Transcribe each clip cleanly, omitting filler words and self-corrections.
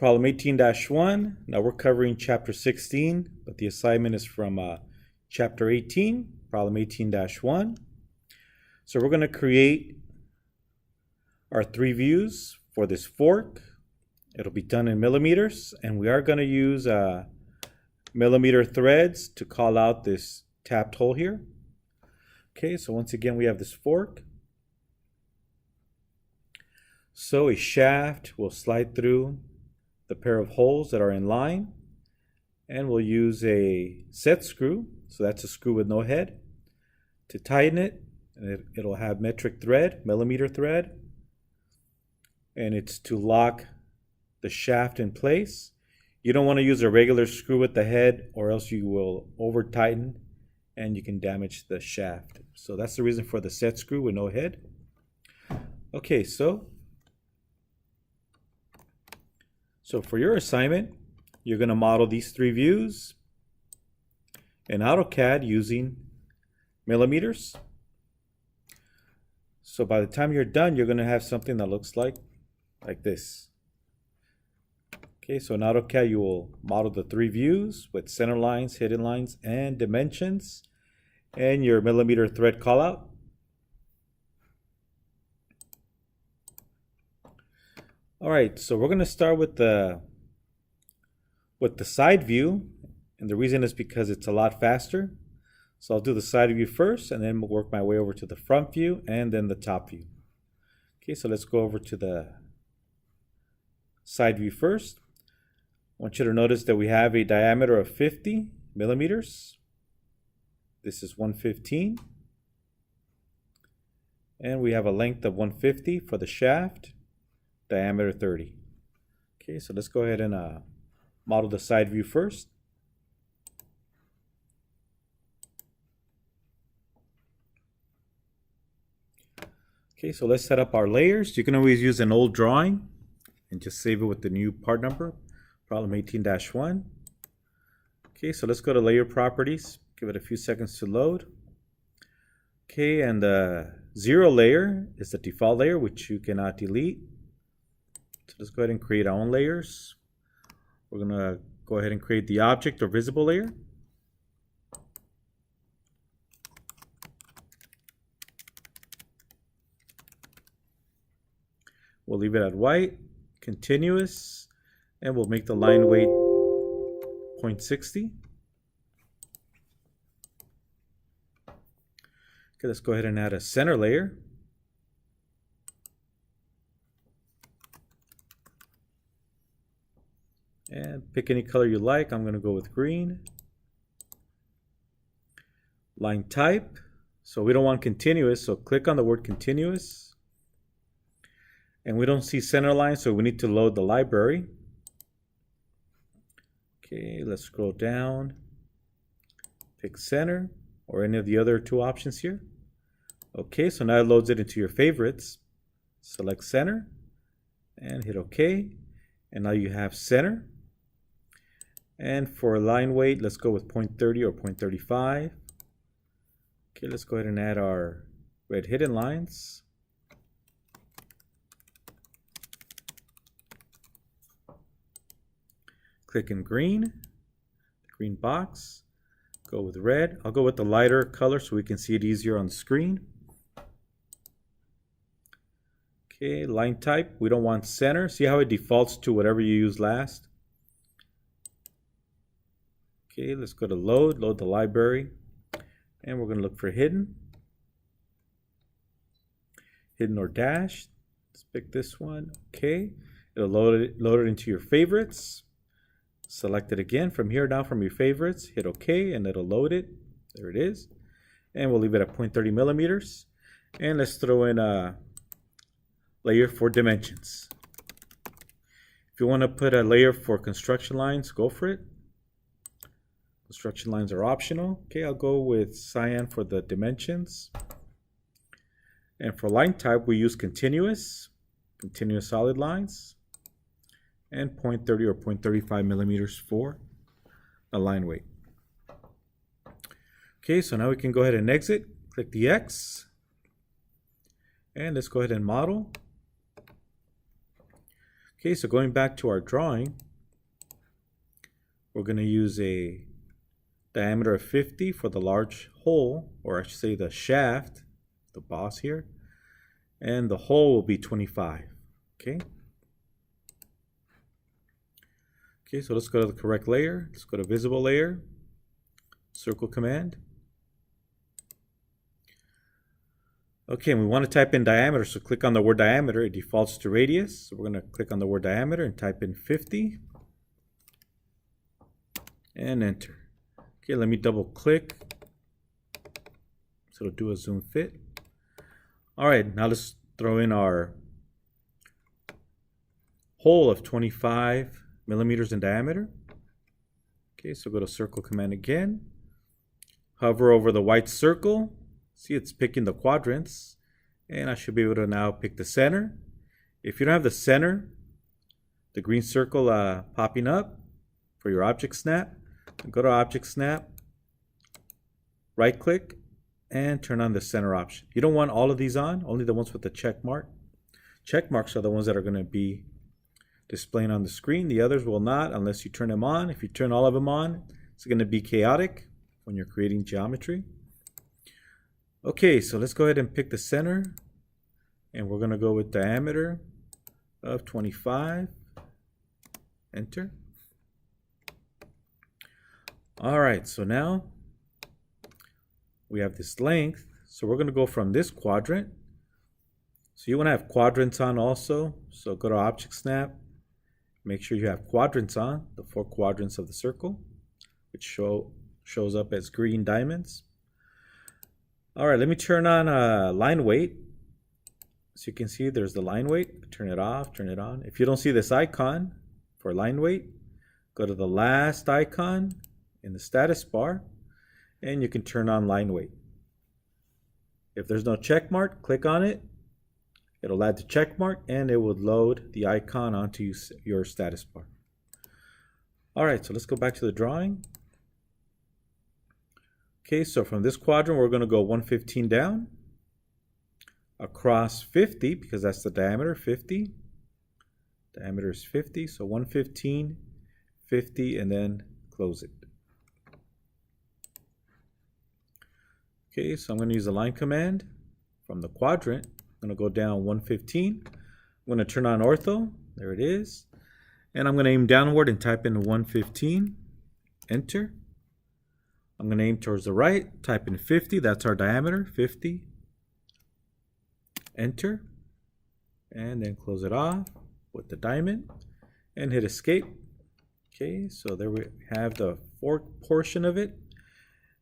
Problem 18-1. Now we're covering chapter 16, but the assignment is from chapter 18, problem 18-1. So we're going to create our three views for this fork. It'll be done in millimeters, and we are going to use millimeter threads to call out this tapped hole here. Okay, so once again we have this fork. So a shaft will slide through the pair of holes that are in line, and we'll use a set screw, so that's a screw with no head, to tighten it. And it'll have metric thread, millimeter thread, and it's to lock the shaft in place. You don't want to use a regular screw with the head, or else you will over tighten and you can damage the shaft. So that's the reason for the set screw with no head. Okay, so for your assignment, you're going to model these three views in AutoCAD using millimeters. So by the time you're done, you're going to have something that looks like this. Okay, so in AutoCAD, you will model the three views with center lines, hidden lines, and dimensions, and your millimeter thread callout. All right, so we're going to start with the side view, and the reason is because it's a lot faster. So I'll do the side view first, and then we'll work my way over to the front view and then the top view. Okay, so let's go over to the side view first. I want you to notice that we have a diameter of 50 millimeters. This is 115. And we have a length of 150 for the shaft, diameter 30. Okay, so let's go ahead and model the side view first. Okay, so let's set up our layers. You can always use an old drawing and just save it with the new part number, problem 18-1. Okay, so let's go to layer properties. Give it a few seconds to load. Okay, and the 0 layer is the default layer, which you cannot delete. So let's go ahead and create our own layers. We're going to go ahead and create the object or visible layer. We'll leave it at white, continuous, and we'll make the line weight 0.60. Okay, let's go ahead and add a center layer. And pick any color you like. I'm going to go with green. Line type. So we don't want continuous, so click on the word continuous. And we don't see center line, so we need to load the library. Okay, let's scroll down. Pick center or any of the other two options here. Okay, so now it loads it into your favorites. Select center and hit OK. And now you have center. And for line weight, let's go with 0.30 or 0.35. Okay, let's go ahead and add our red hidden lines. Click in green, the green box. Go with red. I'll go with the lighter color so we can see it easier on the screen. Okay, line type. We don't want center. See how it defaults to whatever you used last? Okay, let's go to load the library, and we're going to look for hidden or dashed. Let's pick this one. Okay, it'll load it into your favorites. Select it again from here down from your favorites, hit OK, and it'll load it. There it is. And we'll leave it at 0.30 millimeters. And let's throw in a layer for dimensions. If you want to put a layer for construction lines, go for it. Construction lines are optional. Okay, I'll go with cyan for the dimensions. And for line type, we use continuous solid lines. And 0.30 or 0.35 millimeters for a line weight. Okay, so now we can go ahead and exit. Click the X. And let's go ahead and model. Okay, so going back to our drawing, we're going to use a diameter of 50 for the large hole, or I should say the shaft, the boss here, and the hole will be 25. Okay. Okay, so let's go to the correct layer. Let's go to visible layer, circle command. Okay, and we want to type in diameter, so click on the word diameter. It defaults to radius. So we're going to click on the word diameter and type in 50 and enter. Okay, let me double click so it'll do a zoom fit. All right, now let's throw in our hole of 25 millimeters in diameter. Okay, so go to circle command again. Hover over the white circle. See, it's picking the quadrants, and I should be able to now pick the center. If you don't have the center, the green circle popping up for your object snap, go to object snap, right click, and turn on the center option. You don't want all of these on, only the ones with the check mark. Check marks are the ones that are going to be displaying on the screen. The others will not unless you turn them on. If you turn all of them on, it's going to be chaotic when you're creating geometry. Okay, so let's go ahead and pick the center, and we're going to go with diameter of 25. Enter. All right, so now we have this length. So we're going to go from this quadrant. So you want to have quadrants on also. So go to Object Snap. Make sure you have quadrants on, the 4 quadrants of the circle, which shows up as green diamonds. All right, let me turn on line weight. So you can see there's the line weight. Turn it off, turn it on. If you don't see this icon for line weight, go to the last icon in the status bar, and you can turn on line weight. If there's no check mark, click on it. It'll add the check mark, and it will load the icon onto your status bar. All right, so let's go back to the drawing. Okay, so from this quadrant, we're going to go 115 down, across 50, because that's the diameter, 50. Diameter is 50, so 115, 50, and then close it. Okay, so I'm going to use the line command from the quadrant. I'm going to go down 115. I'm going to turn on ortho. There it is. And I'm going to aim downward and type in 115. Enter. I'm going to aim towards the right, type in 50, that's our diameter, 50. Enter. And then close it off with the diamond and hit escape. Okay, so there we have the fork portion of it.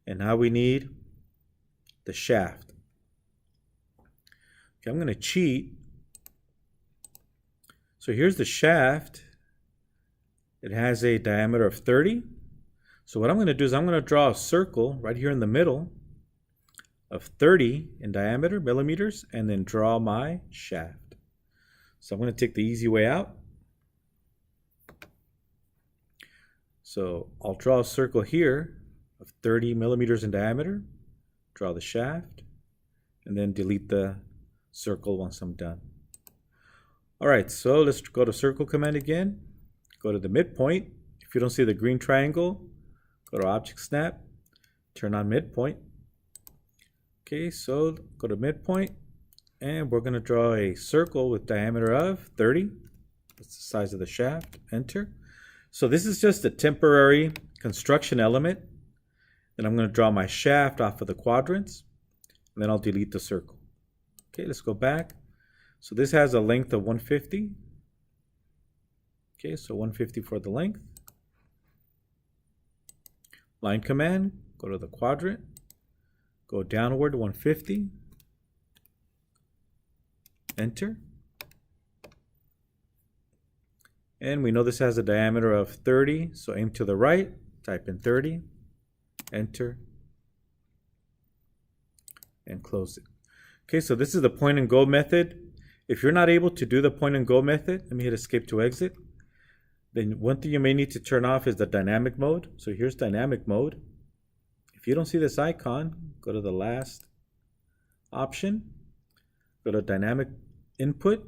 And now we need the shaft. Okay, I'm going to cheat. So here's the shaft. It has a diameter of 30. So what I'm going to do is I'm going to draw a circle right here in the middle of 30 in diameter, millimeters, and then draw my shaft. So I'm going to take the easy way out. So I'll draw a circle here of 30 millimeters in diameter, draw the shaft, and then delete the circle once I'm done. All right, so let's go to circle command again. Go to the midpoint. If you don't see the green triangle, go to Object Snap, turn on midpoint. Okay, so go to midpoint, and we're going to draw a circle with diameter of 30. That's the size of the shaft. Enter. So this is just a temporary construction element. Then I'm going to draw my shaft off of the quadrants, and then I'll delete the circle. Okay, let's go back. So this has a length of 150. Okay, so 150 for the length. Line command, go to the quadrant, go downward 150, enter. And we know this has a diameter of 30, so aim to the right, type in 30, enter, and close it. Okay, so this is the point and go method. If you're not able to do the point and go method, let me hit escape to exit. Then one thing you may need to turn off is the dynamic mode. So here's dynamic mode. If you don't see this icon, go to the last option, go to dynamic input,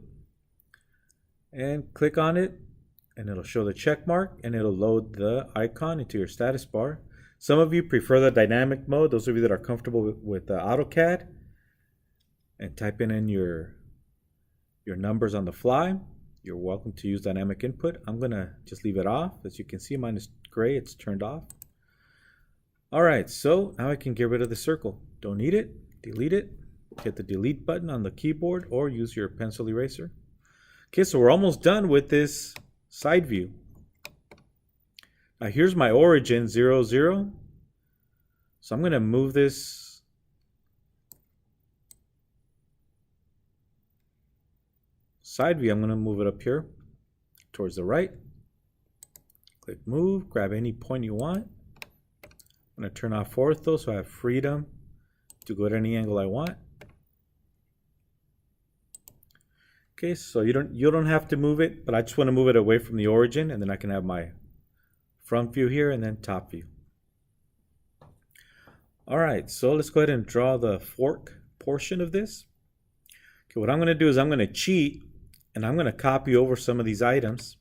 and click on it, and it'll show the check mark, and it'll load the icon into your status bar. Some of you prefer the dynamic mode. Those of you that are comfortable with AutoCAD and typing in your numbers on the fly, you're welcome to use dynamic input. I'm gonna just leave it off. As you can see, mine is gray, it's turned off. All right, so now I can get rid of the circle. Don't need it, delete it. Hit the delete button on the keyboard or use your pencil eraser. Okay, so we're almost done with this side view. Now here's my origin, 0, 0. So I'm gonna move this side view, I'm gonna move it up here towards the right. Click move, grab any point you want. I'm gonna turn off ortho so I have freedom to go at any angle I want. Okay, so you don't have to move it, but I just want to move it away from the origin, and then I can have my front view here and then top view. All right, so let's go ahead and draw the fork portion of this. Okay, what I'm going to do is I'm going to cheat, and I'm going to copy over some of these items.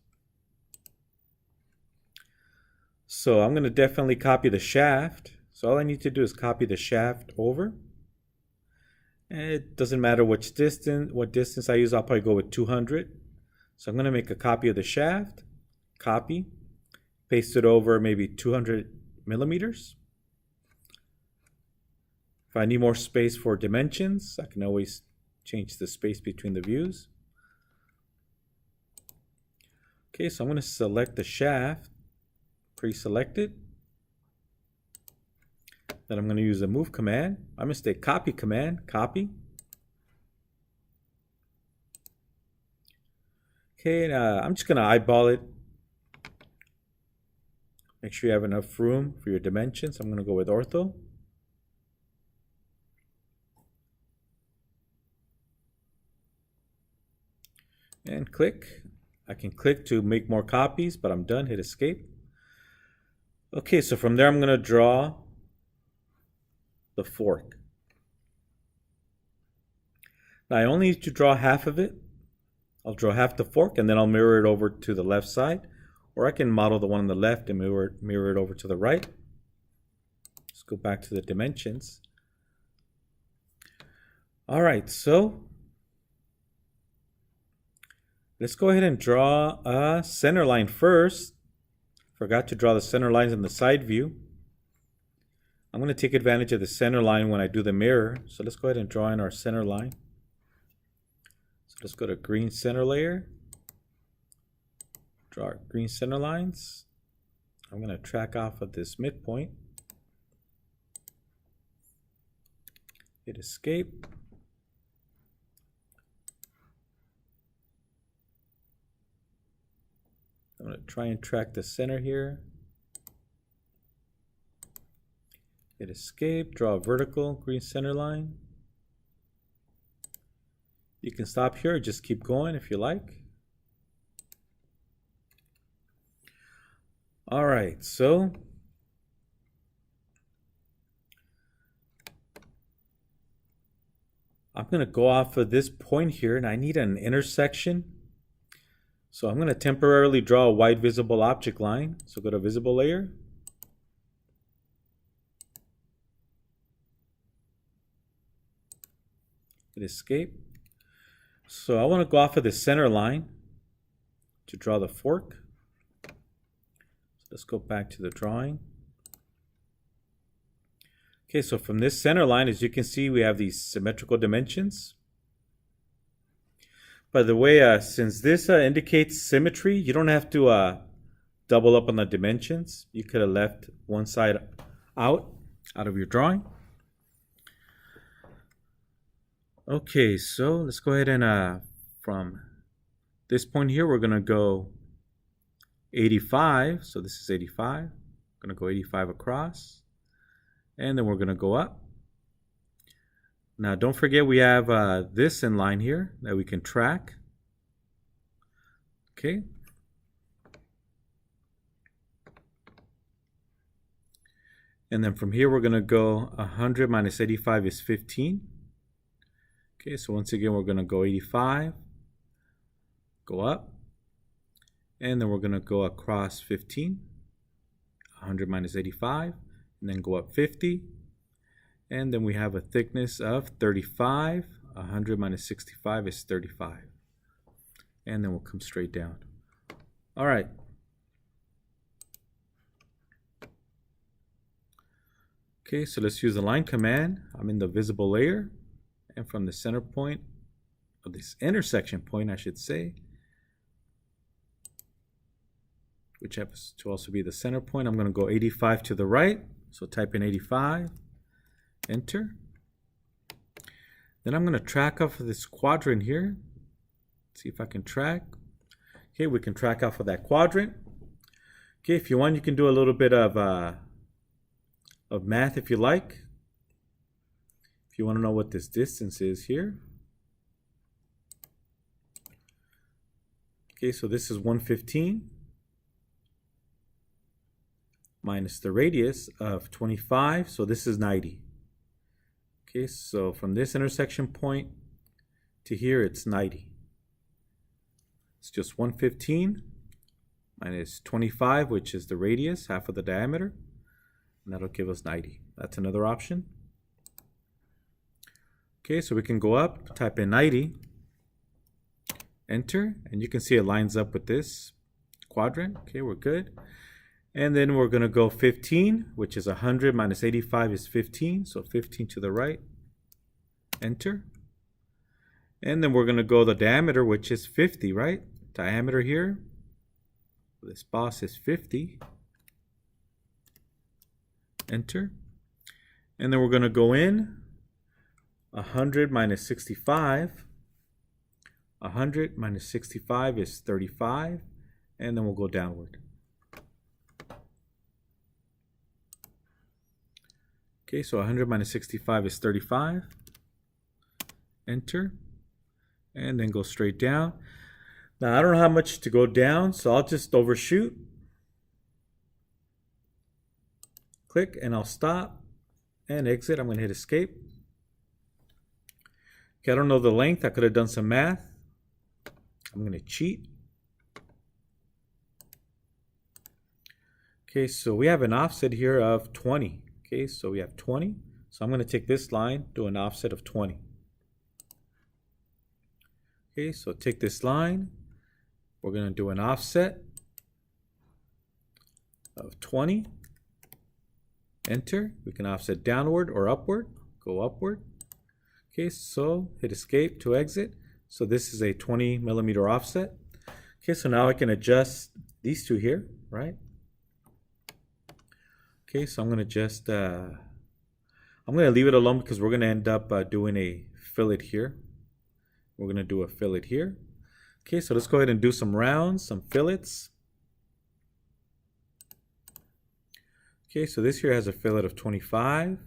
So I'm going to definitely copy the shaft. So all I need to do is copy the shaft over. And it doesn't matter what distance I use. I'll probably go with 200. So I'm going to make a copy of the shaft, copy, paste it over maybe 200 millimeters. If I need more space for dimensions, I can always change the space between the views. Okay, so I'm going to select the shaft, pre-select it. Then I'm going to use the move command. I'm going to say copy command, copy. Okay, and, I'm just going to eyeball it. Make sure you have enough room for your dimensions. I'm going to go with ortho. And click. I can click to make more copies, but I'm done. Hit escape. Okay, so from there I'm going to draw the fork. Now I only need to draw half of it. I'll draw half the fork and then I'll mirror it over to the left side, or I can model the one on the left and mirror it over to the right. Let's go back to the dimensions. All right, so let's go ahead and draw a center line first. Forgot to draw the center lines in the side view. I'm going to take advantage of the center line when I do the mirror. So let's go ahead and draw in our center line. So let's go to green center layer. Draw our green center lines. I'm going to track off of this midpoint. Hit escape. I'm going to try and track the center here. Hit escape, draw a vertical green center line. You can stop here or just keep going if you like. All right, so I'm going to go off of this point here, and I need an intersection. So I'm going to temporarily draw a white visible object line. So go to visible layer. Hit escape. So I want to go off of the center line to draw the fork. So let's go back to the drawing. Okay, so from this center line, as you can see, we have these symmetrical dimensions. By the way, since this indicates symmetry, you don't have to double up on the dimensions. You could have left one side out of your drawing. Okay, so let's go ahead and from this point here, we're going to go 85. So this is 85. I'm going to go 85 across. And then we're going to go up. Now, don't forget we have this in line here that we can track. Okay. And then from here, we're going to go 100 minus 85 is 15. Okay, so once again, we're going to go 85, go up, And then we're going to go across 15, 100 minus 85, and then go up 50. And then we have a thickness of 35. 100 minus 65 is 35. And then we'll come straight down. All right. Okay, so let's use the line command. I'm in the visible layer, and from the center point of this intersection point, I should say, which happens to also be the center point, I'm going to go 85 to the right. So type in 85, enter. Then I'm going to track off of this quadrant here. See if I can track. Okay, we can track off of that quadrant. Okay, if you want, you can do a little bit of math if you like. If you want to know what this distance is here. Okay, so this is 115 minus the radius of 25, so this is 90. Okay, so from this intersection point to here, it's 90. It's just 115 minus 25, which is the radius, half of the diameter. And that'll give us 90. That's another option. Okay, so we can go up, type in 90, enter, and you can see it lines up with this quadrant. Okay, we're good. And then we're going to go 15, which is 100 minus 85 is 15. So 15 to the right, enter. And then we're going to go the diameter, which is 50, right? Diameter here, this boss is 50. Enter. And then we're going to go in 100 minus 65. 100 minus 65 is 35. And then we'll go downward. Okay, so 100 minus 65 is 35. Enter. And then go straight down. Now, I don't know how much to go down, so I'll just overshoot. Click, and I'll stop and exit. I'm going to hit escape. Okay, I don't know the length. I could have done some math. I'm going to cheat. Okay, so we have an offset here of 20. Okay, so we have 20. So I'm going to take this line, do an offset of 20. Okay, so take this line. We're going to do an offset of 20. Enter. We can offset downward or upward. Go upward. Okay, so hit escape to exit. So this is a 20 millimeter offset. Okay, so now I can adjust these two here, right? Okay, so I'm going to just, I'm going to leave it alone because we're going to end up doing a fillet here. We're going to do a fillet here. Okay, so let's go ahead and do some rounds, some fillets. Okay, so this here has a fillet of 25.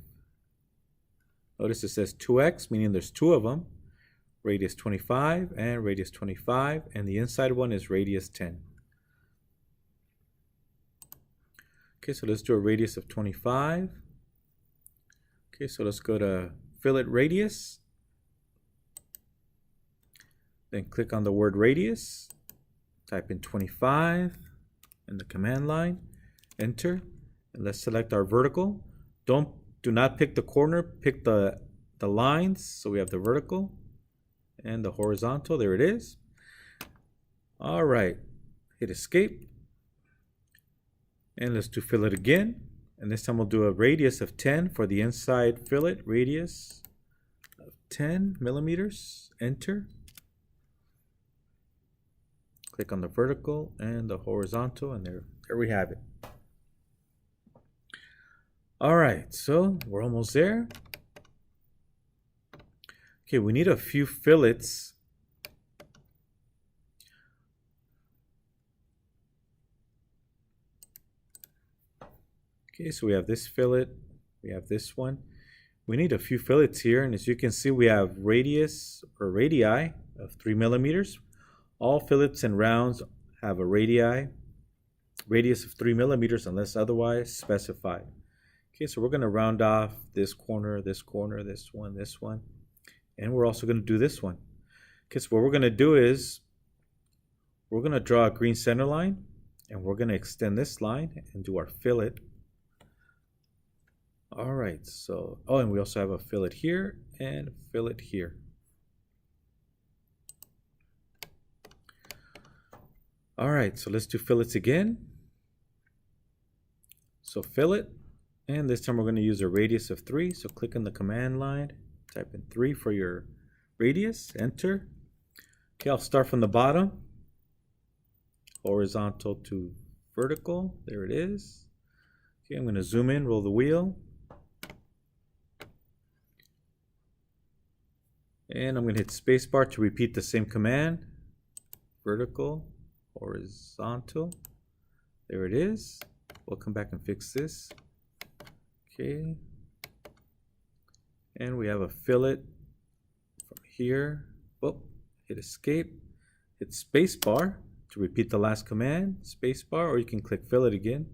Notice it says 2x, meaning there's two of them. Radius 25 and radius 25, and the inside one is radius 10. Okay, so let's do a radius of 25. Okay, so let's go to fillet radius. Then click on the word radius. Type in 25 in the command line. Enter. And let's select our vertical. Do not pick the corner, pick the lines. So we have the vertical and the horizontal. There it is. All right. Hit escape. And let's do fillet again. And this time we'll do a radius of 10 for the inside fillet. Radius of 10 millimeters. Enter. Click on the vertical and the horizontal, and there we have it. All right, so we're almost there. Okay, we need a few fillets. Okay, so we have this fillet, we have this one. We need a few fillets here, and as you can see, we have radius or radii of 3 millimeters. All fillets and rounds have a radius of 3 millimeters unless otherwise specified. Okay, so we're going to round off this corner, this one, and we're also going to do this one. Okay, so what we're going to do is we're going to draw a green center line, and we're going to extend this line and do our fillet. All right, so, oh, and we also have a fillet here and fillet here. All right, so let's do fillets again. So fillet, and this time we're going to use a radius of 3. So click on the command line, type in 3 for your radius, enter. Okay, I'll start from the bottom, horizontal to vertical. There it is. Okay, I'm going to zoom in, roll the wheel. And I'm going to hit spacebar to repeat the same command. Vertical, horizontal. There it is. We'll come back and fix this. Okay. And we have a fillet from here. Oh, hit escape. Hit spacebar to repeat the last command. Spacebar, or you can click fillet again.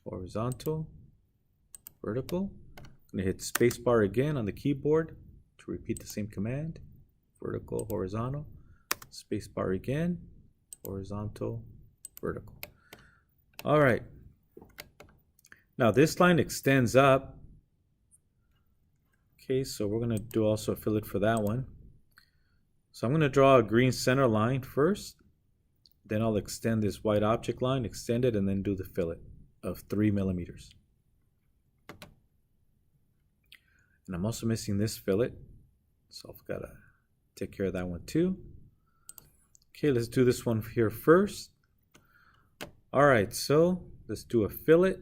Horizontal, vertical. I'm going to hit spacebar again on the keyboard to repeat the same command. Vertical, horizontal. Spacebar again. Horizontal, vertical. All right. Now this line extends up. Okay, so we're going to do also a fillet for that one. So I'm going to draw a green center line first. Then I'll extend this white object line, extend it, and then do the fillet of 3 millimeters. And I'm also missing this fillet, so I've got to take care of that one too. Okay, let's do this one here first. All right, so let's do a fillet.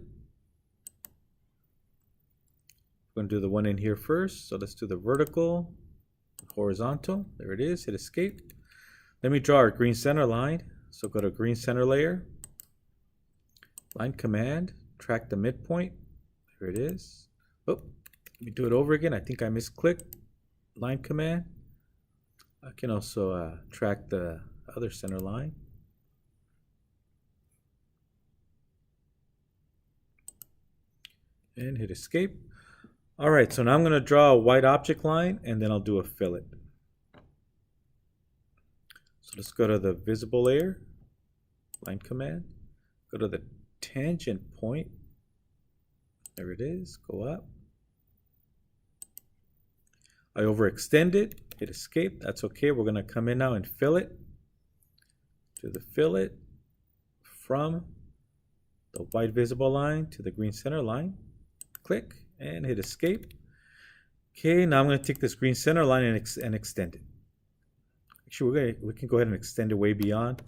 We're going to do the one in here first. So let's do the vertical, horizontal. There it is. Hit escape. Let me draw our green center line. So go to green center layer, line command, track the midpoint. There it is. Oh, let me do it over again. I think I misclicked. Line command. I can also track the other center line. And hit escape. All right, so now I'm going to draw a white object line, and then I'll do a fillet. So let's go to the visible layer, line command, go to the tangent point. There it is, go up. I overextend it, hit escape, that's okay. We're going to come in now and fillet. Do the fillet from the white visible line to the green center line. Click and hit escape. Okay, now I'm going to take this green center line and extend it. Actually, we can go ahead and extend it way beyond,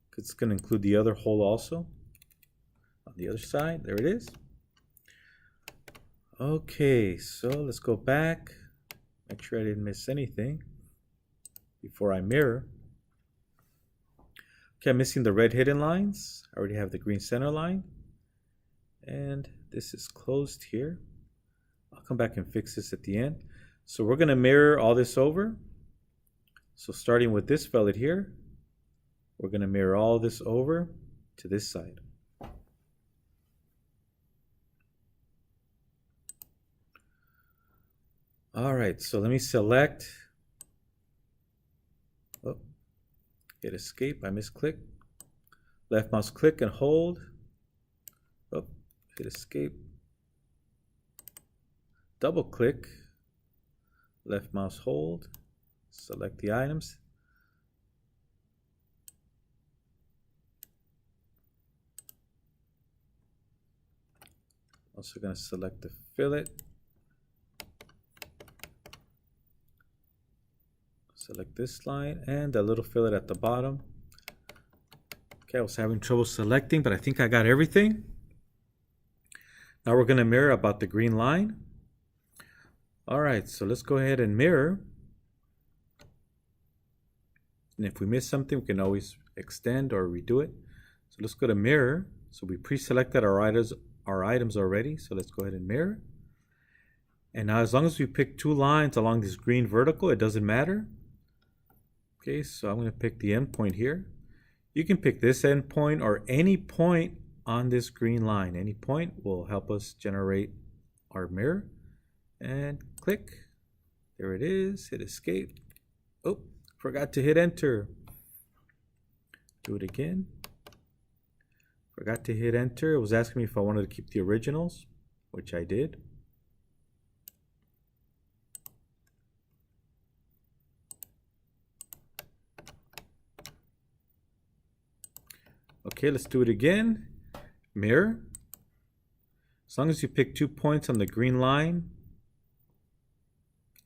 because it's going to include the other hole also on the other side. There it is. Okay, so let's go back. Make sure I didn't miss anything before I mirror. Okay, I'm missing the red hidden lines. I already have the green center line. And this is closed here. I'll come back and fix this at the end. So we're going to mirror all this over. So starting with this fillet here, we're going to mirror all this over to this side. All right, so let me select. Oh, hit escape, I misclicked. Left mouse click and hold. Oh, hit escape. Double click. Left mouse hold. Select the items. Also going to select the fillet. Select this line and the little fillet at the bottom. Okay, I was having trouble selecting, but I think I got everything. Now we're going to mirror about the green line. All right, so let's go ahead and mirror. And if we miss something, we can always extend or redo it. So let's go to mirror. So we pre-selected our items already. So let's go ahead and mirror. And now as long as we pick two lines along this green vertical, it doesn't matter. Okay, so I'm going to pick the end point here. You can pick this end point or any point on this green line. Any point will help us generate our mirror. And click. There it is. Hit escape. Oh, forgot to hit enter. Do it again. Forgot to hit enter. It was asking me if I wanted to keep the originals, which I did. Okay, let's do it again. Mirror. As long as you pick 2 points on the green line,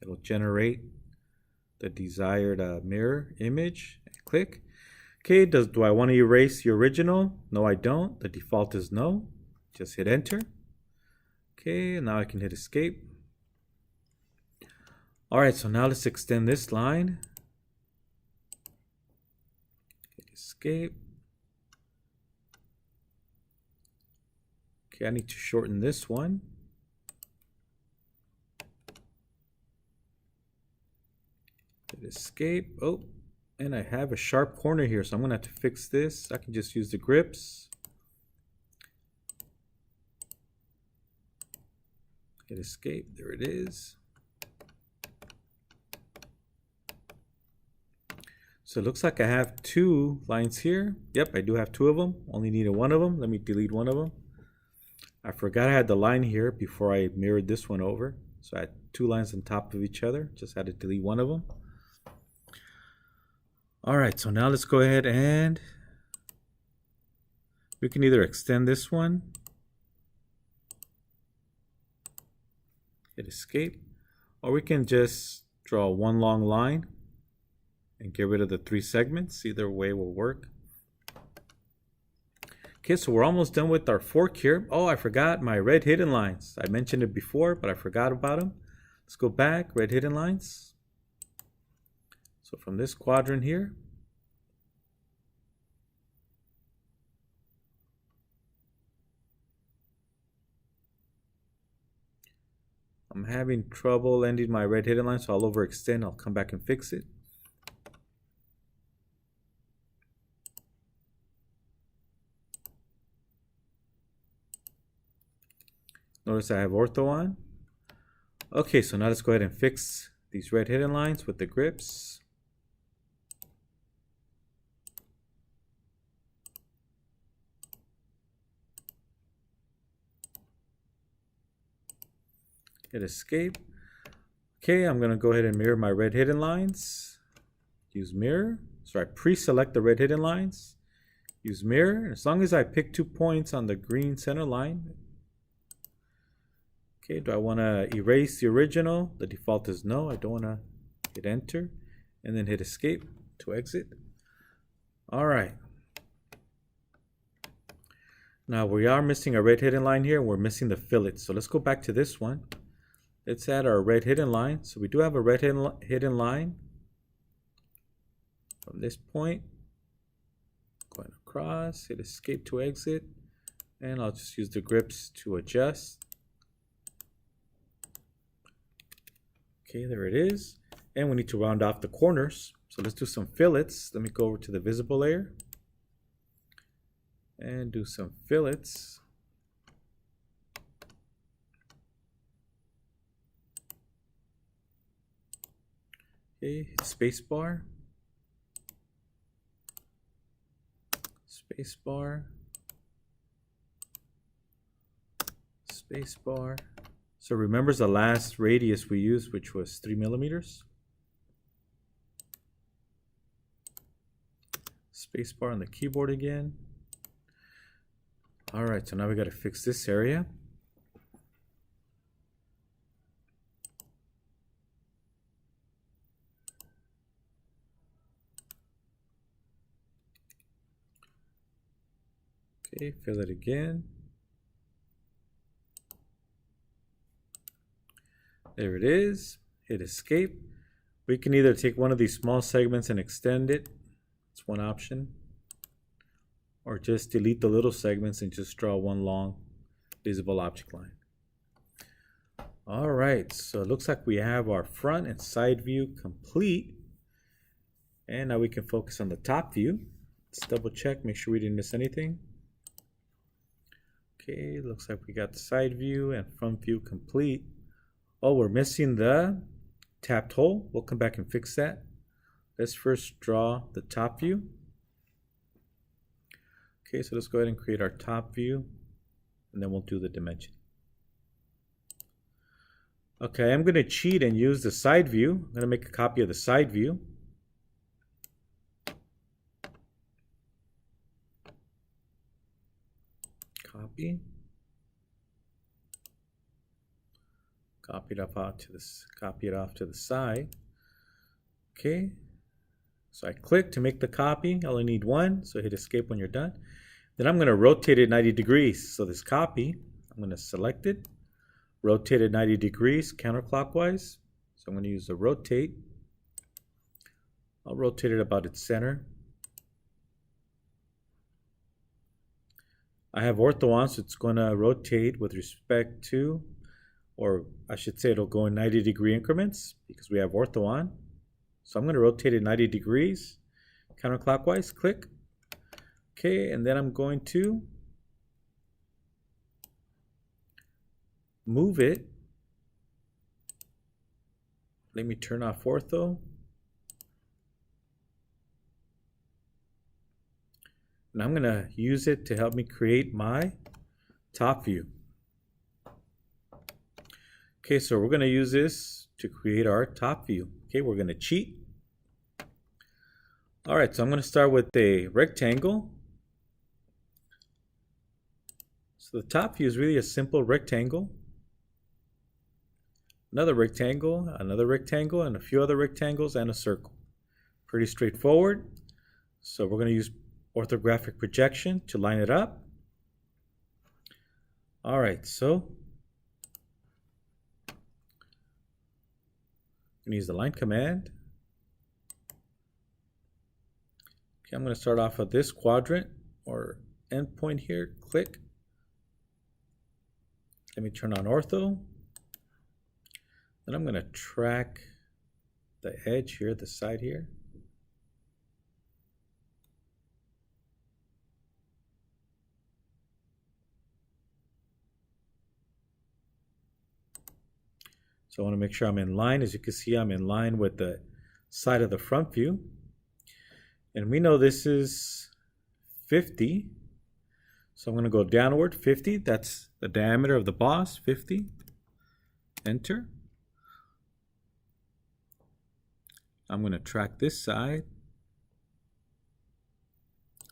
it'll generate the desired mirror image. Click. Okay, do I want to erase the original? No, I don't. The default is no. Just hit enter. Okay, now I can hit escape. All right, so now let's extend this line. Hit escape. Okay, I need to shorten this one. Hit escape. Oh, and I have a sharp corner here, so I'm gonna have to fix this. I can just use the grips. Hit escape. There it is. So it looks like I have 2 lines here. Yep, I do have 2 of them. Only needed 1 of them. Let me delete 1 of them. I forgot I had the line here before I mirrored this one over. So I had 2 lines on top of each other. Just had to delete 1 of them. All right, so now let's go ahead and we can either extend this one, hit escape, or we can just draw 1 long line and get rid of the 3 segments. Either way will work. Okay, so we're almost done with our fork here. Oh, I forgot my red hidden lines. I mentioned it before, but I forgot about them. Let's go back, red hidden lines. So from this quadrant here, I'm having trouble ending my red hidden line, so I'll overextend. I'll come back and fix it. Notice I have ortho on. Okay, so now let's go ahead and fix these red hidden lines with the grips. Hit escape. Okay, I'm going to go ahead and mirror my red hidden lines. Use mirror. So I pre-select the red hidden lines. Use mirror. As long as I pick 2 points on the green center line. Okay, do I want to erase the original? The default is no. I don't want to hit enter. And then hit escape to exit. All right. Now we are missing a red hidden line here. We're missing the fillet. So let's go back to this one. Let's add our red hidden line. So we do have a red hidden line from this point. Going across, hit escape to exit. And I'll just use the grips to adjust. Okay, there it is. And we need to round off the corners. So let's do some fillets. Let me go over to the visible layer and do some fillets. Okay, hit spacebar. Spacebar. Spacebar. So remember the last radius we used, which was 3 millimeters. Spacebar on the keyboard again. All right, so now we got to fix this area. Okay, fill it again. There it is. Hit escape. We can either take one of these small segments and extend it. It's one option. Or just delete the little segments and just draw 1 long visible object line. All right, so it looks like we have our front and side view complete. And now we can focus on the top view. Let's double check, make sure we didn't miss anything. Okay, looks like we got the side view and front view complete. Oh, we're missing the tapped hole. We'll come back and fix that. Let's first draw the top view. Okay, so let's go ahead and create our top view, and then we'll do the dimension. Okay, I'm going to cheat and use the side view. I'm going to make a copy of the side view. Copy. Copy it off to the side. Okay. So I click to make the copy. I only need one, so hit escape when you're done. Then I'm going to rotate it 90 degrees. So this copy, I'm going to select it, rotate it 90 degrees counterclockwise. So I'm going to use the rotate. I'll rotate it about its center. I have ortho on, so it's going to rotate with respect to, or I should say it'll go in 90 degree increments because we have ortho on. So I'm going to rotate it 90 degrees counterclockwise, click. Okay, and then I'm going to move it. Let me turn off ortho. And I'm going to use it to help me create my top view. Okay, so we're going to use this to create our top view. Okay, we're going to cheat. All right, so I'm going to start with a rectangle. So the top view is really a simple rectangle. Another rectangle, and a few other rectangles, and a circle. Pretty straightforward. So we're going to use orthographic projection to line it up. All right, so I'm going to use the line command. Okay, I'm going to start off with this quadrant or endpoint here. Click. Let me turn on ortho. Then I'm going to track the edge here, the side here. So I want to make sure I'm in line. As you can see, I'm in line with the side of the front view. And we know this is 50. So I'm going to go downward 50. That's the diameter of the boss, 50. Enter. I'm going to track this side.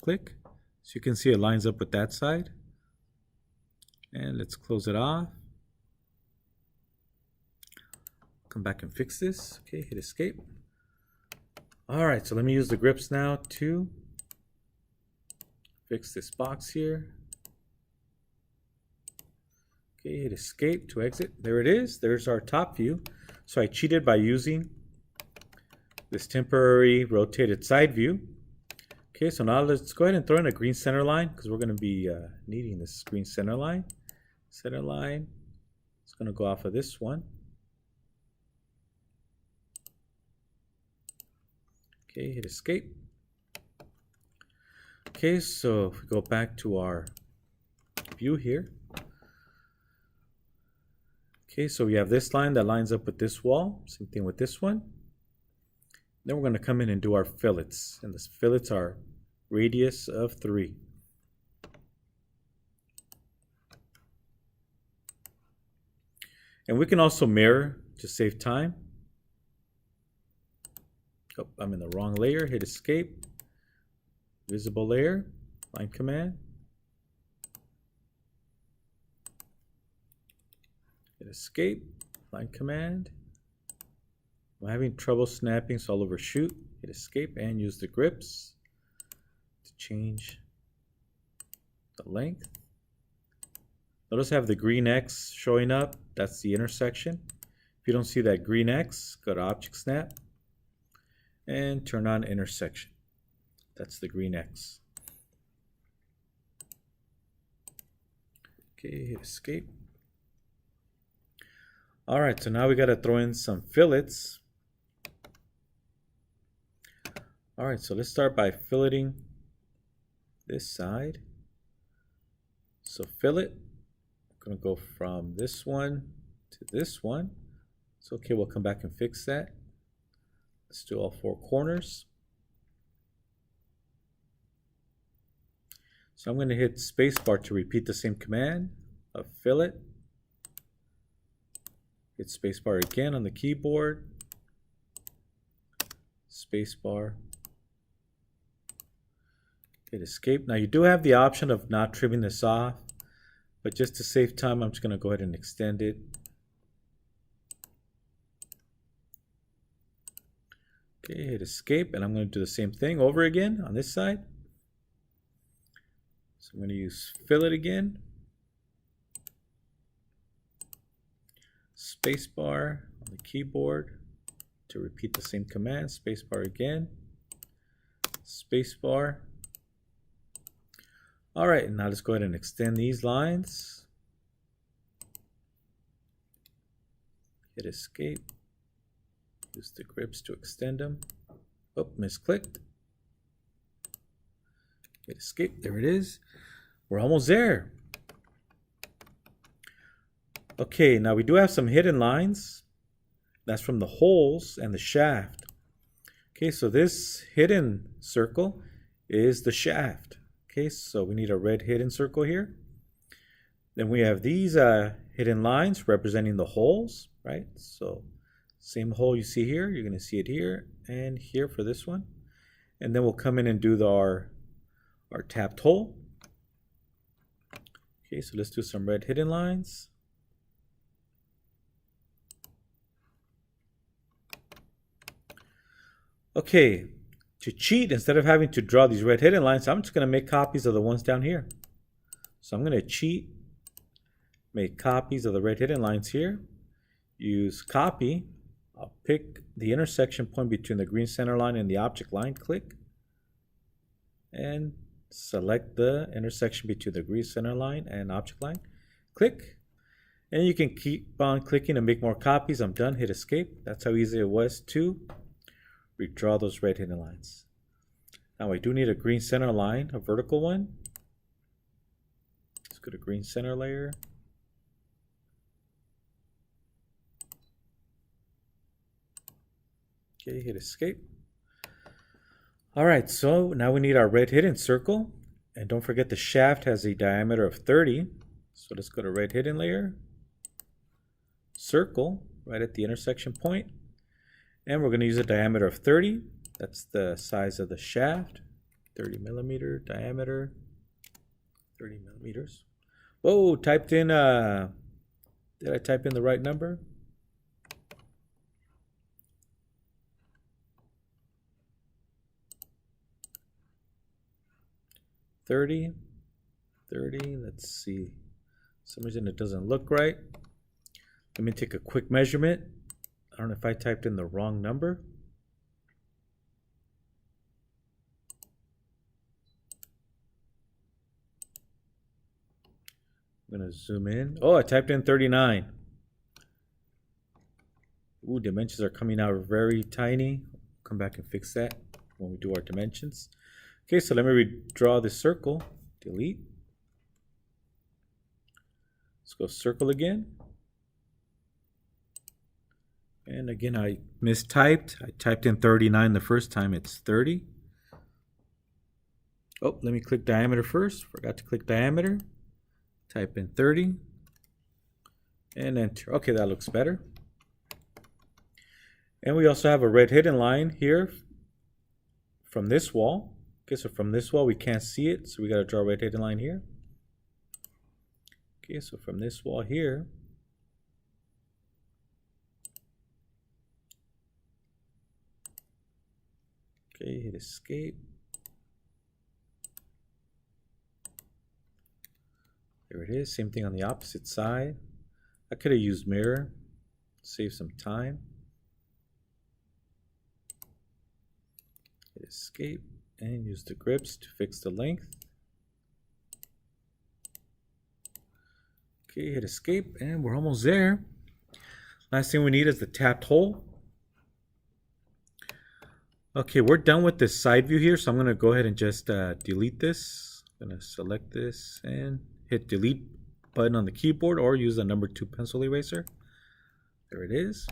Click. So you can see it lines up with that side. And let's close it off. Come back and fix this. Okay, hit escape. All right, so let me use the grips now to fix this box here. Okay, hit escape to exit. There it is. There's our top view. So I cheated by using this temporary rotated side view. Okay, so now let's go ahead and throw in a green center line because we're going to be needing this green center line. Center line. It's going to go off of this one. Okay, hit escape. Okay, so if we go back to our view here. Okay, so we have this line that lines up with this wall. Same thing with this one. Then we're going to come in and do our fillets. And the fillets are radius of 3. And we can also mirror to save time. Oh, I'm in the wrong layer. Hit escape. Visible layer. Line command. Hit escape. Line command. I'm having trouble snapping, so I'll overshoot. Hit escape and use the grips to change the length. Notice I have the green X showing up. That's the intersection. If you don't see that green X, go to Object Snap and turn on intersection. That's the green X. Okay, hit escape. All right, so now we got to throw in some fillets. All right, so let's start by filleting this side. So fillet, I'm going to go from this one to this one. It's okay, we'll come back and fix that. Let's do all 4 corners. So I'm going to hit spacebar to repeat the same command of fillet. Hit spacebar again on the keyboard. Spacebar. Hit escape. Now you do have the option of not trimming this off, but just to save time, I'm just going to go ahead and extend it. Okay, hit escape, and I'm going to do the same thing over again on this side. So I'm going to use fillet again. Spacebar on the keyboard to repeat the same command. Spacebar again. Spacebar. All right, now let's go ahead and extend these lines. Hit escape. Use the grips to extend them. Oh, misclicked. Hit escape. There it is. We're almost there. Okay, now we do have some hidden lines. That's from the holes and the shaft. Okay, so this hidden circle is the shaft. Okay, so we need a red hidden circle here. Then we have these hidden lines representing the holes, right? So same hole you see here, you're going to see it here and here for this one. And then we'll come in and do our tapped hole. Okay, so let's do some red hidden lines. Okay, to cheat, instead of having to draw these red hidden lines, I'm just going to make copies of the ones down here. So I'm going to cheat, make copies of the red hidden lines here. Use copy. I'll pick the intersection point between the green center line and the object line, click. And select the intersection between the green center line and object line, click. And you can keep on clicking and make more copies. I'm done, hit escape. That's how easy it was to redraw those red hidden lines. Now I do need a green center line, a vertical one. Let's go to green center layer. Okay, hit escape. All right, so now we need our red hidden circle. And don't forget the shaft has a diameter of 30. So let's go to red hidden layer. Circle right at the intersection point. And we're going to use a diameter of 30. That's the size of the shaft. 30 millimeter diameter. 30 millimeters. Whoa, typed in, did I type in the right number? $30. Let's see. For some reason it doesn't look right. Let me take a quick measurement. I don't know if I typed in the wrong number. I'm going to zoom in. Oh, I typed in 39. Ooh, dimensions are coming out very tiny. Come back and fix that when we do our dimensions. Okay, so let me redraw the circle. Delete. Let's go circle again. And again, I mistyped. I typed in 39 the first time. It's 30. Oh, let me click diameter first. Forgot to click diameter. Type in 30. And enter. Okay, that looks better. And we also have a red hidden line here from this wall. Okay, so from this wall we can't see it, so we got to draw a red hidden line here. Okay, so from this wall here, okay, hit escape. There it is, same thing on the opposite side. I could have used mirror, save some time. Hit escape. And use the grips to fix the length. Okay, hit escape, and we're almost there. Last thing we need is the tapped hole. Okay, we're done with this side view here, so I'm going to go ahead and just delete this. I'm going to select this and hit delete button on the keyboard or use the number 2 pencil eraser. There it is.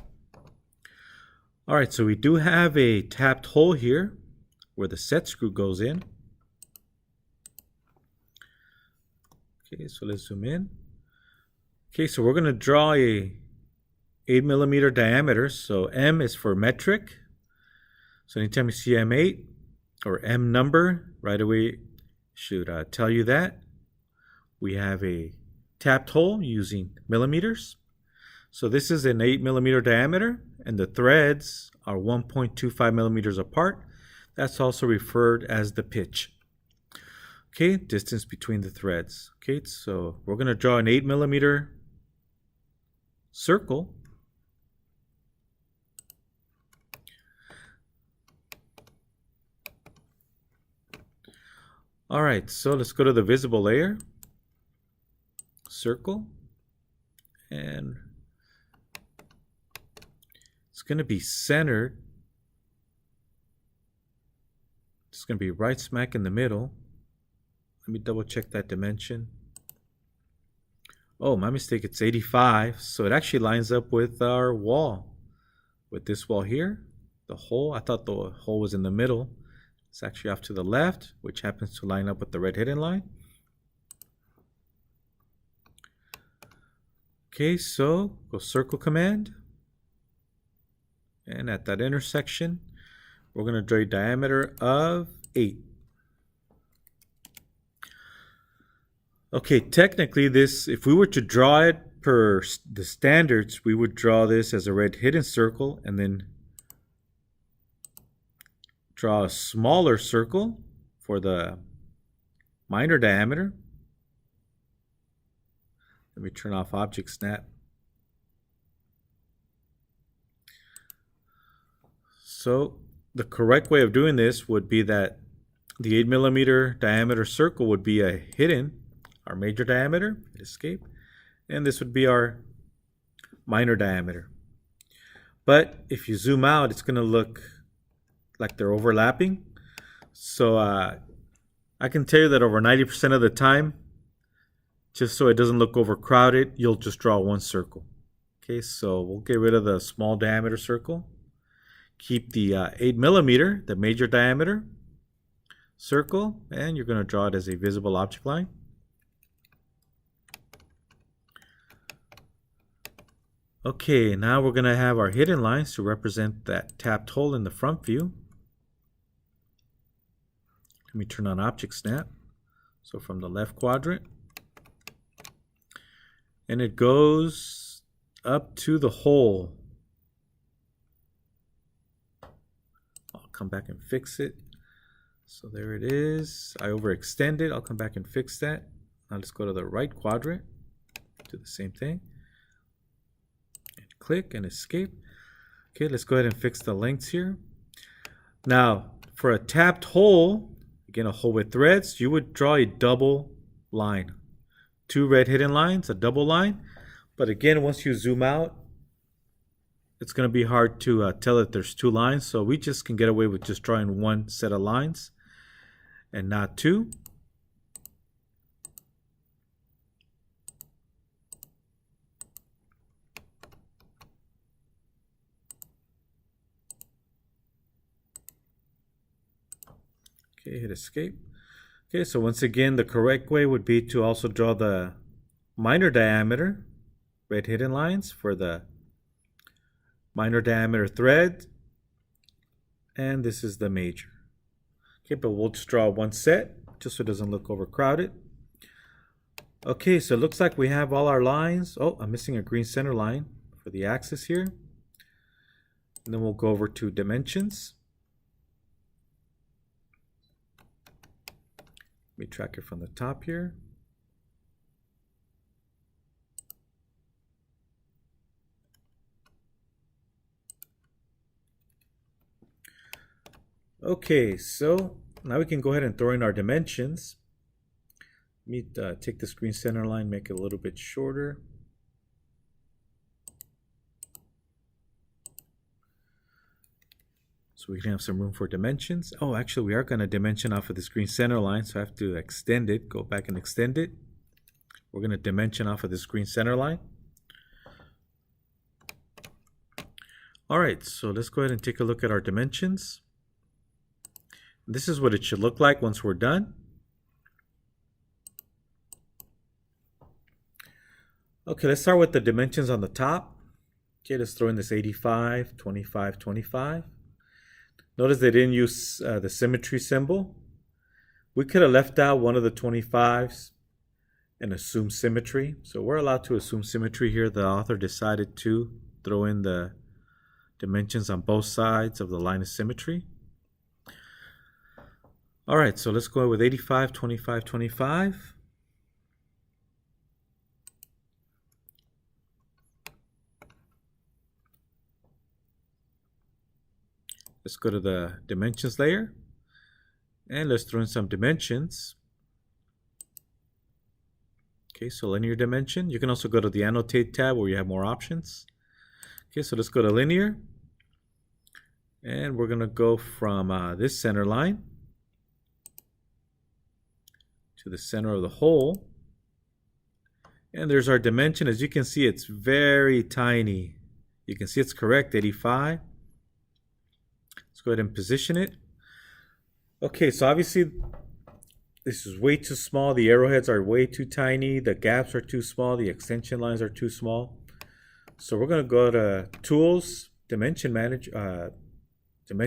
All right, so we do have a tapped hole here where the set screw goes in. Okay, so let's zoom in. Okay, so we're going to draw a 8mm diameter. So M is for metric. So anytime you see M8 or M number, right away should tell you that. We have a tapped hole using millimeters. So this is an 8mm diameter, and the threads are 1.25 millimeters apart. That's also referred as the pitch. Okay, distance between the threads. Okay, so we're going to draw an 8mm circle. All right, so let's go to the visible layer, circle, and it's going to be centered. It's going to be right smack in the middle. Let me double check that dimension. Oh, my mistake, it's 85. So it actually lines up with our wall. With this wall here, the hole, I thought the hole was in the middle. It's actually off to the left, which happens to line up with the red hidden line. Okay, so go circle command. And at that intersection, we're going to draw a diameter of 8. Okay, technically this, if we were to draw it per the standards, we would draw this as a red hidden circle and then draw a smaller circle for the minor diameter. Let me turn off object snap. So the correct way of doing this would be that the 8mm diameter circle would be a hidden, our major diameter, escape, and this would be our minor diameter. But if you zoom out, it's going to look like they're overlapping. So I can tell you that over 90% of the time, just so it doesn't look overcrowded, you'll just draw one circle. Okay, so we'll get rid of the small diameter circle. Keep the 8mm, the major diameter circle, and you're going to draw it as a visible object line. Okay, now we're going to have our hidden lines to represent that tapped hole in the front view. Let me turn on object snap. So from the left quadrant, and it goes up to the hole. I'll come back and fix it. So there it is. I overextended. I'll come back and fix that. Now let's go to the right quadrant. Do the same thing. And click and escape. Okay, let's go ahead and fix the lengths here. Now, for a tapped hole, again, a hole with threads, you would draw a double line. 2 red hidden lines, a double line. But again, once you zoom out, it's going to be hard to tell that there's 2 lines. So we just can get away with just drawing 1 set of lines and not 2. Okay, hit escape. Okay, so once again, the correct way would be to also draw the minor diameter, red hidden lines for the minor diameter thread, and this is the major. Okay, but we'll just draw 1 set just so it doesn't look overcrowded. Okay, so it looks like we have all our lines. Oh, I'm missing a green center line for the axis here. And then we'll go over to dimensions. Let me track it from the top here. Okay, so now we can go ahead and throw in our dimensions. Let me take this green center line, make it a little bit shorter. So we can have some room for dimensions. Oh, actually, we are going to dimension off of this green center line, so I have to extend it, go back and extend it. We're going to dimension off of this green center line. All right, so let's go ahead and take a look at our dimensions. This is what it should look like once we're done. Okay, let's start with the dimensions on the top. Okay, let's throw in this 85, 25, 25. Notice they didn't use the symmetry symbol. We could have left out one of the 25s and assume symmetry. So we're allowed to assume symmetry here. The author decided to throw in the dimensions on both sides of the line of symmetry. All right, so let's go with 85, 25, 25. Let's go to the dimensions layer and let's throw in some dimensions. Okay, so linear dimension. You can also go to the annotate tab where you have more options. Okay, so let's go to linear. And we're going to go from this center line to the center of the hole. And there's our dimension. As you can see, it's very tiny. You can see it's correct, 85. Let's go ahead and position it. Okay, so obviously this is way too small. The arrowheads are way too tiny. The gaps are too small. The extension lines are too small. So we're going to go to Tools, Dimension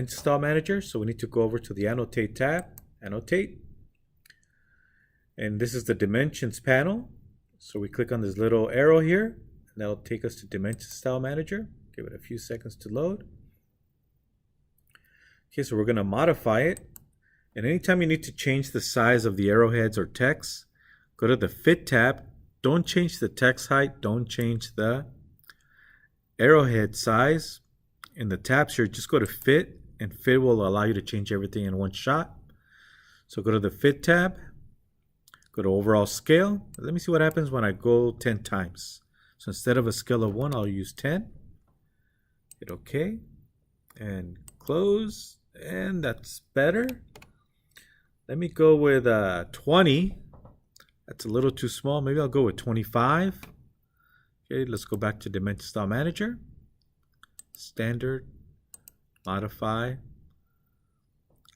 Style Manager. So we need to go over to the Annotate tab, Annotate. And this is the Dimensions panel. So we click on this little arrow here, and that'll take us to Dimension Style Manager. Give it a few seconds to load. Okay, so we're going to modify it. And anytime you need to change the size of the arrowheads or text, go to the Fit tab. Don't change the text height. Don't change the arrowhead size. In the tabs here, just go to Fit, and Fit will allow you to change everything in one shot. So go to the Fit tab. Go to Overall Scale. Let me see what happens when I go 10 times. So instead of a scale of 1, I'll use 10. Hit OK. And close. And that's better. Let me go with 20. That's a little too small. Maybe I'll go with 25. Okay, let's go back to Dimension Style Manager. Standard. Modify.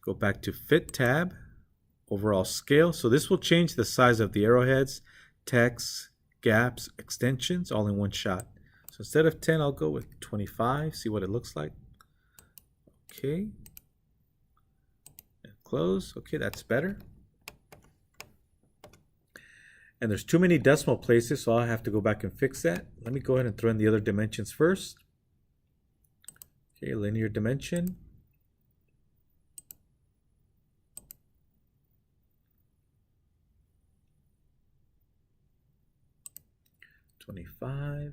Go back to Fit tab. Overall Scale. So this will change the size of the arrowheads, text, gaps, extensions, all in one shot. So instead of 10, I'll go with 25. See what it looks like. Okay. And close. Okay, that's better. And there's too many decimal places, so I'll have to go back and fix that. Let me go ahead and throw in the other dimensions first. Okay, linear dimension. $25.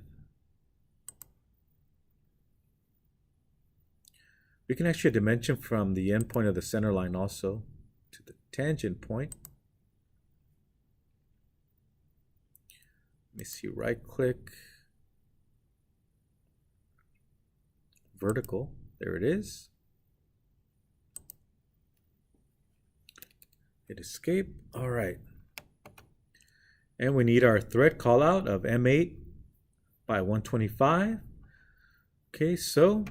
We can actually dimension from the endpoint of the center line also to the tangent point. Let me see, right click, vertical, there it is. Hit escape, all right. And we need our thread callout of M8 by 125. Okay, so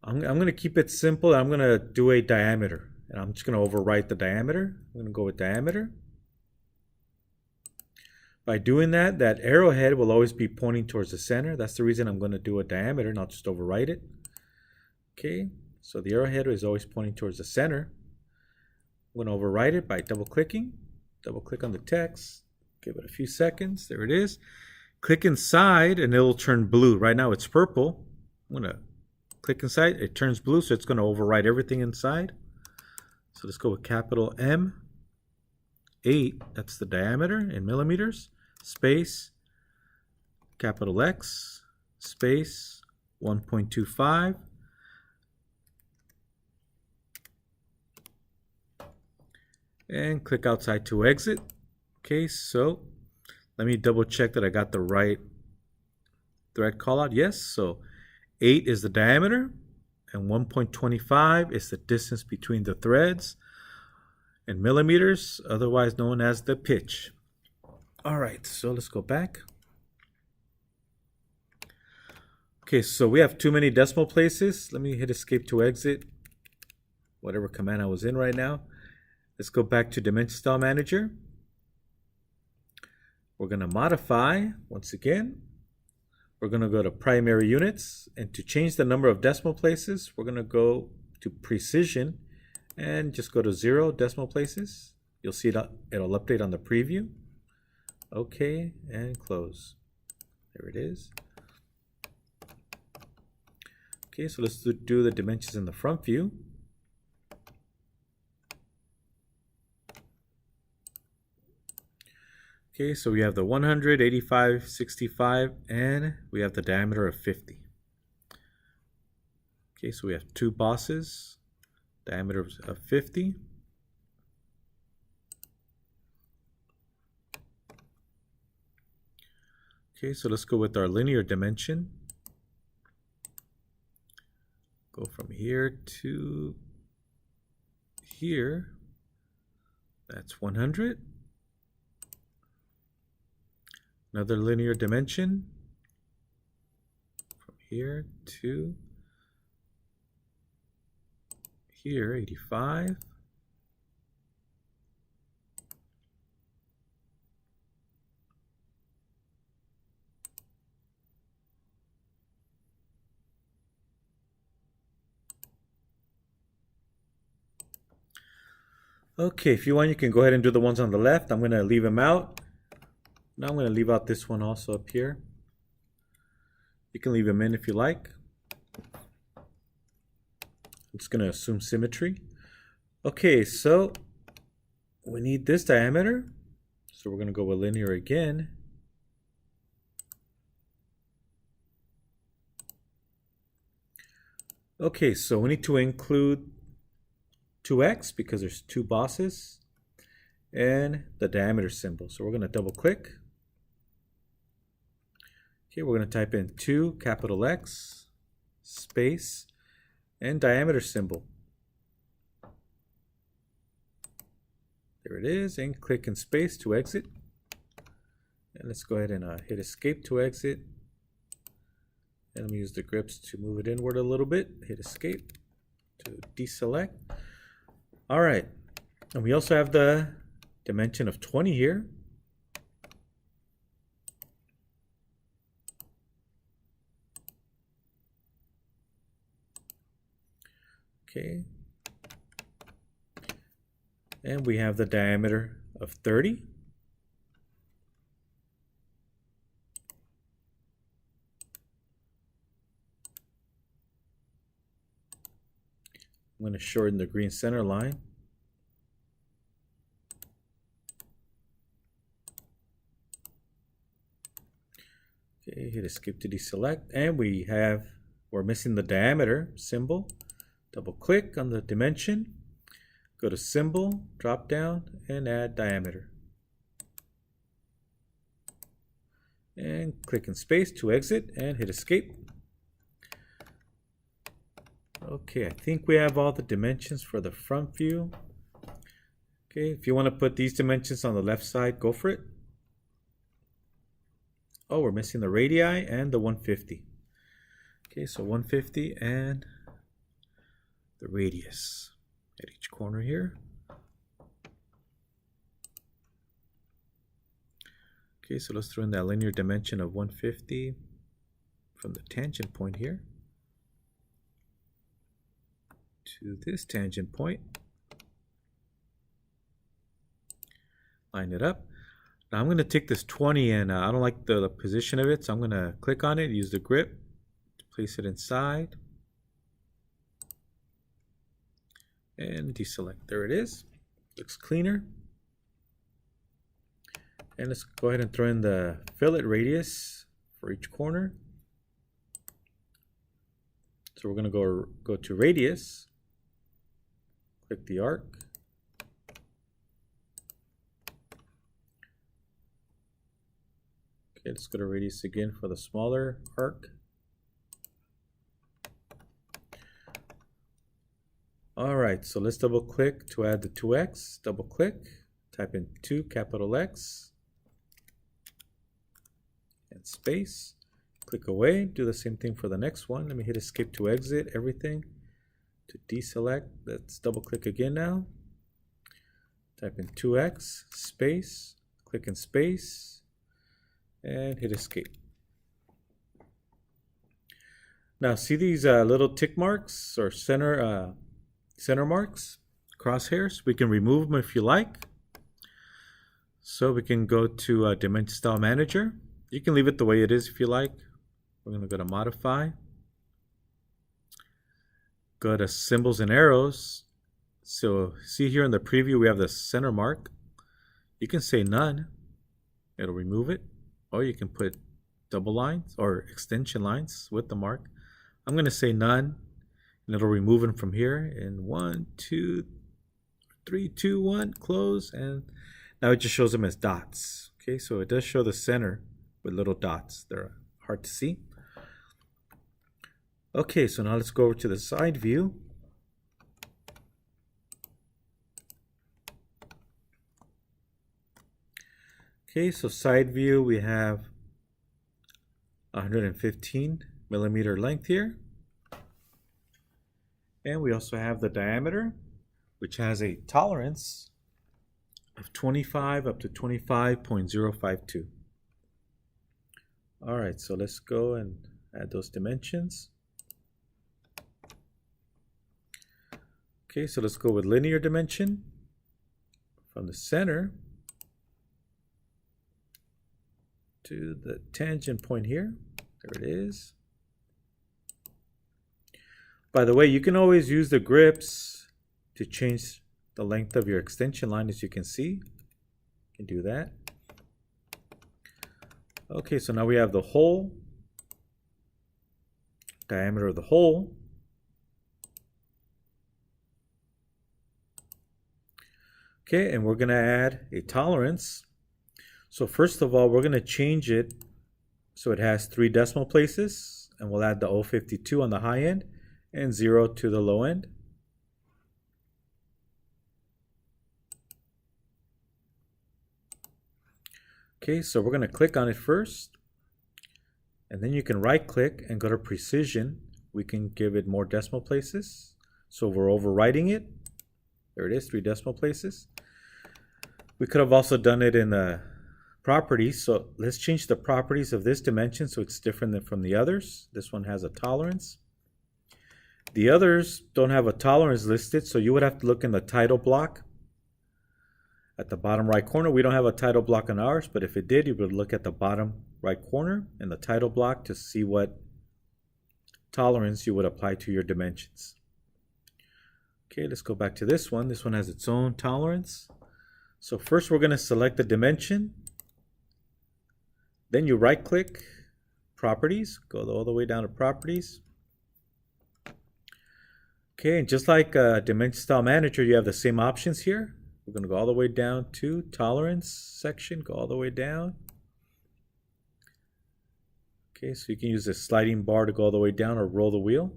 I'm going to keep it simple. I'm going to do a diameter. And I'm just going to overwrite the diameter. I'm going to go with diameter. By doing that, that arrowhead will always be pointing towards the center. That's the reason I'm going to do a diameter, and I'll just overwrite it. Okay, so the arrowhead is always pointing towards the center. I'm going to overwrite it by double-clicking. Double-click on the text. Give it a few seconds. There it is. Click inside and it'll turn blue. Right now it's purple. I'm going to click inside. It turns blue, so it's going to overwrite everything inside. So let's go with capital M. 8, that's the diameter in millimeters. Space, capital X, space, 1.25. And click outside to exit. Okay, so let me double check that I got the right thread callout. Yes, so 8 is the diameter and 1.25 is the distance between the threads in millimeters, otherwise known as the pitch. All right, so let's go back. Okay, so we have too many decimal places. Let me hit escape to exit, whatever command I was in right now. Let's go back to Dimension Style Manager. We're going to modify once again. We're going to go to primary units, and to change the number of decimal places, we're going to go to precision and just go to 0 decimal places. You'll see it'll update on the preview. Okay, and close. There it is. Okay, so let's do the dimensions in the front view. Okay, so we have the 100, 85, 65, and we have the diameter of 50. Okay, so we have two bosses, diameter of 50. Okay, so let's go with our linear dimension. Go from here to here. That's 100. Another linear dimension from here to here, 85. Okay, if you want, you can go ahead and do the ones on the left. I'm going to leave them out. Now I'm going to leave out this one also up here. You can leave them in if you like. I'm just going to assume symmetry. Okay, so we need this diameter. So we're going to go with linear again. Okay, so we need to include 2x because there's two bosses and the diameter symbol. So we're going to double click. Okay, we're going to type in 2 capital X space and diameter symbol. There it is, and click in space to exit. And let's go ahead and hit escape to exit. And let me use the grips to move it inward a little bit. Hit escape to deselect. All right, and we also have the dimension of 20 here. Okay, and we have the diameter of 30. I'm going to shorten the green center line. Okay, hit escape to deselect, and we're missing the diameter symbol. Double click on the dimension, go to symbol, drop down, and add diameter. And click in space to exit and hit escape. Okay, I think we have all the dimensions for the front view. Okay, if you want to put these dimensions on the left side, go for it. Oh, we're missing the radii and the 150. Okay, so 150 and the radius at each corner here. Okay, so let's throw in that linear dimension of 150 from the tangent point here to this tangent point. Line it up. Now I'm going to take this 20 and I don't like the position of it, so I'm going to click on it, use the grip to place it inside. And deselect. There it is. Looks cleaner. And let's go ahead and throw in the fillet radius for each corner. So we're going to go to radius. Click the arc. Okay, let's go to radius again for the smaller arc. All right, so let's double click to add the 2x. Double click, type in 2 capital X and space. Click away, do the same thing for the next one. Let me hit escape to exit everything. To deselect, let's double click again now. Type in 2x space, click in space, and hit escape. Now see these little tick marks or center marks, crosshairs? We can remove them if you like. So we can go to Dimension Style Manager. You can leave it the way it is if you like. We're going to go to Modify. Go to Symbols and Arrows. So see here in the preview we have the center mark. You can say none. It'll remove it. Or you can put double lines or extension lines with the mark. I'm going to say none. And it'll remove them from here. In 1, 2, 3, 2, 1, close. And now it just shows them as dots. Okay, so it does show the center with little dots. They're hard to see. Okay, so now let's go over to the side view. Okay, so side view, we have 115 millimeter length here. And we also have the diameter, which has a tolerance of 25 up to 25.052. All right, so let's go and add those dimensions. Okay, so let's go with linear dimension from the center to the tangent point here. There it is. By the way, you can always use the grips to change the length of your extension line, as you can see. You can do that. Okay, so now we have the hole, diameter of the hole. Okay, and we're going to add a tolerance. So first of all, we're going to change it so it has 3 decimal places, and we'll add the 052 on the high end and 0 to the low end. Okay, so we're going to click on it first, and then you can right click and go to precision. We can give it more decimal places. So we're overwriting it. There it is, 3 decimal places. We could have also done it in the properties. So let's change the properties of this dimension so it's different than from the others. This one has a tolerance. The others don't have a tolerance listed, so you would have to look in the title block. At the bottom right corner, we don't have a title block on ours, but if it did, you would look at the bottom right corner in the title block to see what tolerance you would apply to your dimensions. Okay, let's go back to this one. This one has its own tolerance. So first we're going to select the dimension. Then you right click, properties, go all the way down to properties. Okay, and just like Dimension Style Manager, you have the same options here. We're going to go all the way down to tolerance section, go all the way down. Okay, so you can use the sliding bar to go all the way down or roll the wheel.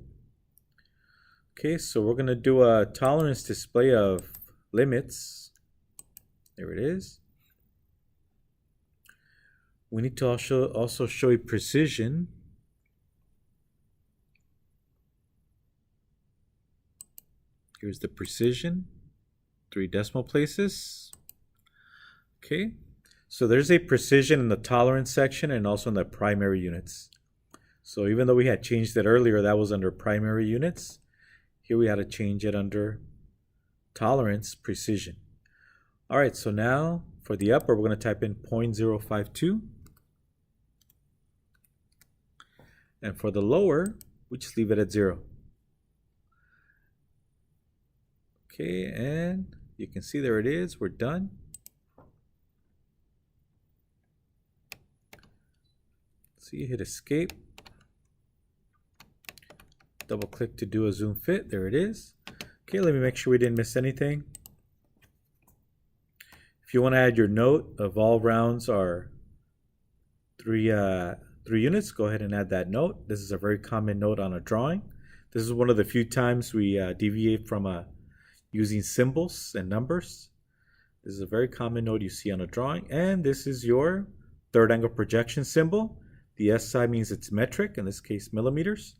Okay, so we're going to do a tolerance display of limits. There it is. We need to also show a precision. Here's the precision. 3 decimal places. Okay, so there's a precision in the tolerance section and also in the primary units. So even though we had changed it earlier, that was under primary units. Here we had to change it under tolerance precision. All right, so now for the upper, we're going to type in 0.052. And for the lower, we just leave it at 0. Okay, and you can see there it is. We're done. So you hit escape. Double click to do a zoom fit. There it is. Okay, let me make sure we didn't miss anything. If you want to add your note of all rounds are 3 units, go ahead and add that note. This is a very common note on a drawing. This is one of the few times we deviate from using symbols and numbers. This is a very common note you see on a drawing. And this is your third angle projection symbol. The SI means it's metric, in this case millimeters.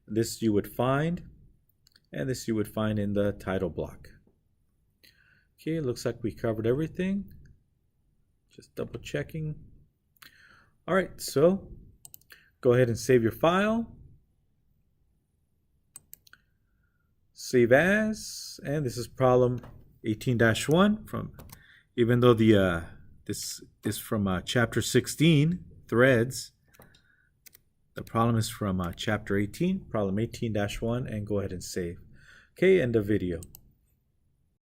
This you would find, and this you would find in the title block. Okay, it looks like we covered everything. Just double checking. All right, so go ahead and save your file. Save as, and this is problem 18-1 from, even though the this is from chapter 16, threads, the problem is from chapter 18, problem 18-1, and go ahead and save. Okay, end of video.